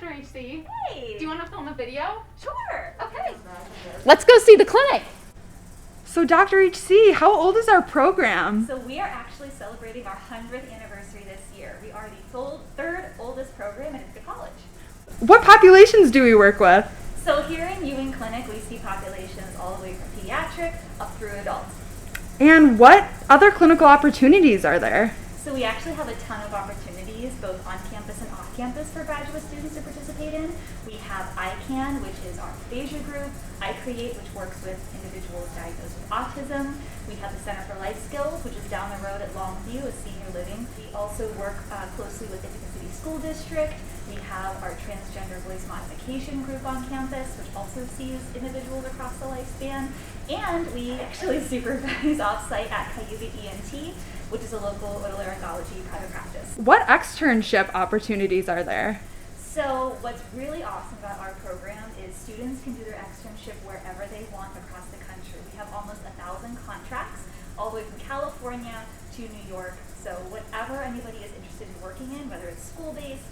Dr. HC. Hey! Do you want to film a video? Sure! Okay. Let's go see the clinic. So Dr. HC, how old is our program? So we are actually celebrating our 100th anniversary this year. We are the third oldest program in Ithaca College. What populations do we work with? So here in Ewing Clinic, we see populations all the way from pediatric up through adults. And what other clinical opportunities are there? So we actually have a ton of opportunities, both on campus and off campus, for graduate students to participate in. We have ICANN, which is our aphasia group, iCreate, which works with individuals diagnosed with autism. We have the Center for Life Skills, which is down the road at Longview, a senior living. We also work closely with Ithaca City School District. We have our transgender voice modification group on campus, which also sees individuals across the lifespan. And we actually supervise off-site at Cayuga ENT, which is a local otolaryngology private practice. What externship opportunities are there? So what's really awesome about our program is students can do their externship wherever they want across the country. We have almost 1,000 contracts, all the way from California to New York. So whatever anybody is interested in working in, whether it's school-based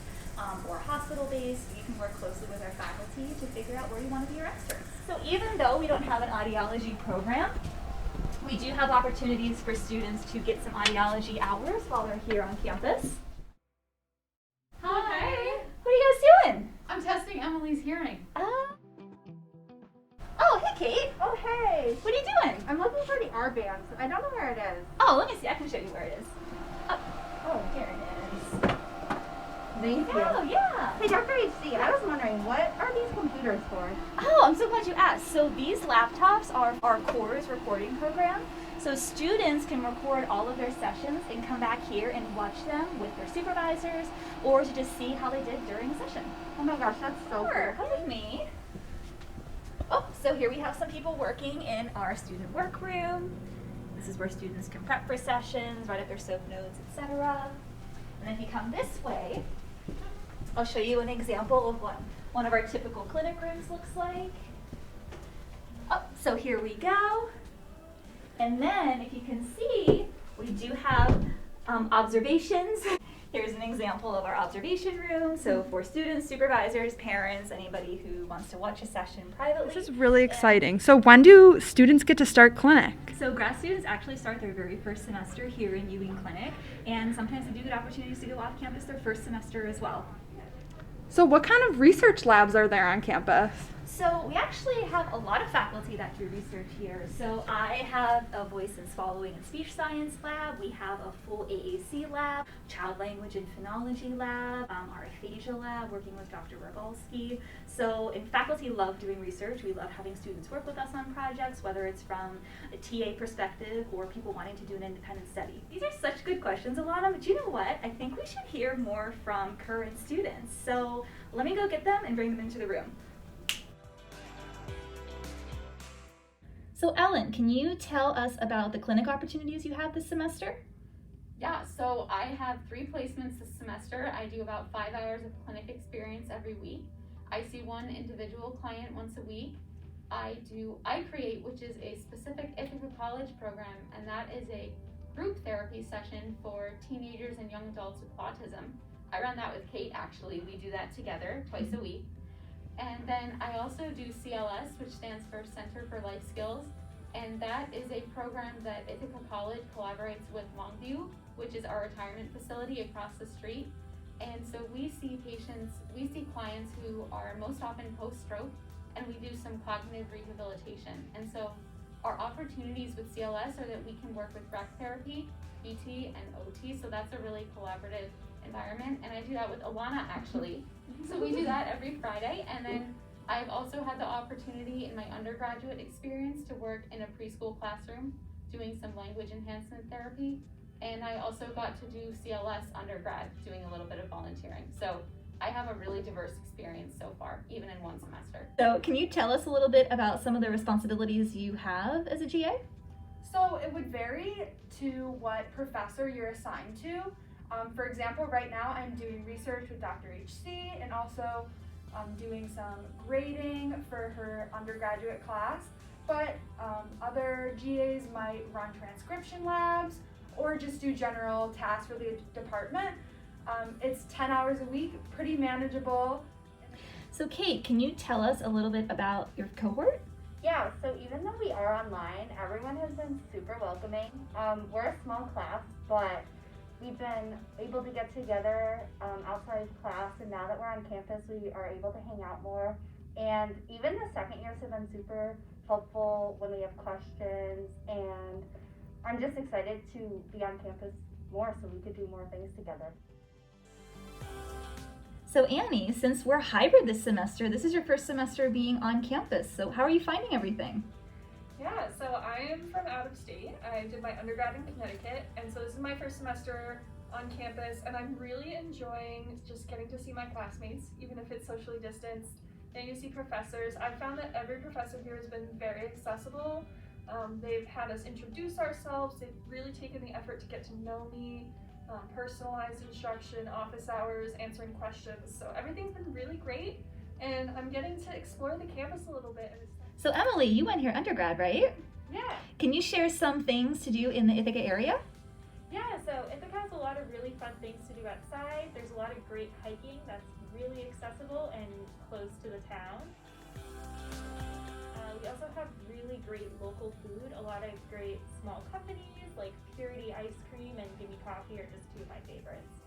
or hospital-based, you can work closely with our faculty to figure out where you want to be your extern. So even though we don't have an audiology program, we do have opportunities for students to get some audiology hours while they're here on campus. Hi. What are you guys doing? I'm testing Emily's hearing. Oh, hey, Kate. Oh, hey. What are you doing? I'm looking for the R band. I don't know where it is. Oh, let me see. I can show you where it is. Oh, here it is. Thank you. Oh, yeah. Hey, Dr. HC, I was wondering, what are these computers for? Oh, I'm so glad you asked. So these laptops are our CORES recording program. So students can record all of their sessions and come back here and watch them with their supervisors or to just see how they did during a session. Oh my gosh, that's so Sure, cool. come with me. Oh, so here we have some people working in our student workroom. This is where students can prep for sessions, write up their soap notes, etc. And if you come this way, I'll show you an example of what one of our typical clinic rooms looks like. Oh, so here we go. And then if you can see, we do have observations. Here's an example of our observation room. So for students, supervisors, parents, anybody who wants to watch a session privately. This is really exciting. So when do students get to start clinic? So grad students actually start their very first semester here in Ewing Clinic, and sometimes they do get opportunities to go off campus their first semester as well. So what kind of research labs are there on campus? So we actually have a lot of faculty that do research here. So I have a voice and swallowing and speech science lab. We have a full AAC lab, child language and phonology lab, our aphasia lab, working with Dr. Rogalski. So faculty love doing research. We love having students work with us on projects, whether it's from a TA perspective or people wanting to do an independent study. These are such good questions, Alana, but you know what? I think we should hear more from current students. So let me go get them and bring them into the room. So Ellen, can you tell us about the clinic opportunities you have this semester? Yeah, so I have 3 placements this semester. I do about 5 hours of clinic experience every week. I see one individual client once a week. I do iCreate, which is a specific Ithaca College program, and that is a group therapy session for teenagers and young adults with autism. I run that with Kate, actually. We do that together twice a week. And then I also do CLS, which stands for Center for Life Skills, and that is a program that Ithaca College collaborates with Longview, which is our retirement facility across the street. And so we see clients who are most often post-stroke, and we do some cognitive rehabilitation. And so our opportunities with CLS are that we can work with rec therapy, PT, and OT, so that's a really collaborative environment, and I do that with Alana actually. So we do that every Friday, and then I've also had the opportunity in my undergraduate experience to work in a preschool classroom doing some language enhancement therapy, and I also got to do CLS undergrad doing a little bit of volunteering. So I have a really diverse experience so far, even in one semester. So can you tell us a little bit about some of the responsibilities you have as a GA? So it would vary to what professor you're assigned to. For example, right now I'm doing research with Dr. HC and also doing some grading for her undergraduate class, but other GAs might run transcription labs or just do general tasks for the department. It's 10 hours a week, pretty manageable. So Kate, can you tell us a little bit about your cohort? Yeah, so even though we are online, everyone has been super welcoming. We're a small class, but we've been able to get together outside of class, and now that we're on campus, we are able to hang out more. And even the second years have been super helpful when we have questions, and I'm just excited to be on campus more so we could do more things together. So Annie, since we're hybrid this semester, this is your first semester being on campus. So how are you finding everything? Yeah, so I am from out of state. I did my undergrad in Connecticut, and so this is my first semester on campus, and I'm really enjoying just getting to see my classmates, even if it's socially distanced, and you see professors. I've found that every professor here has been very accessible. They've had us introduce ourselves. They've really taken the effort to get to know me. Personalized instruction, office hours, answering questions. So everything's been really great, and I'm getting to explore the campus a little bit. So Emily, you went here undergrad, right? Yeah. Can you share some things to do in the Ithaca area? Yeah, so Ithaca has a lot of really fun things to do outside. There's a lot of great hiking that's really accessible and close to the town. We also have really great local food, a lot of great small companies like Purity Ice Cream and Gimme Coffee are just two of my favorites.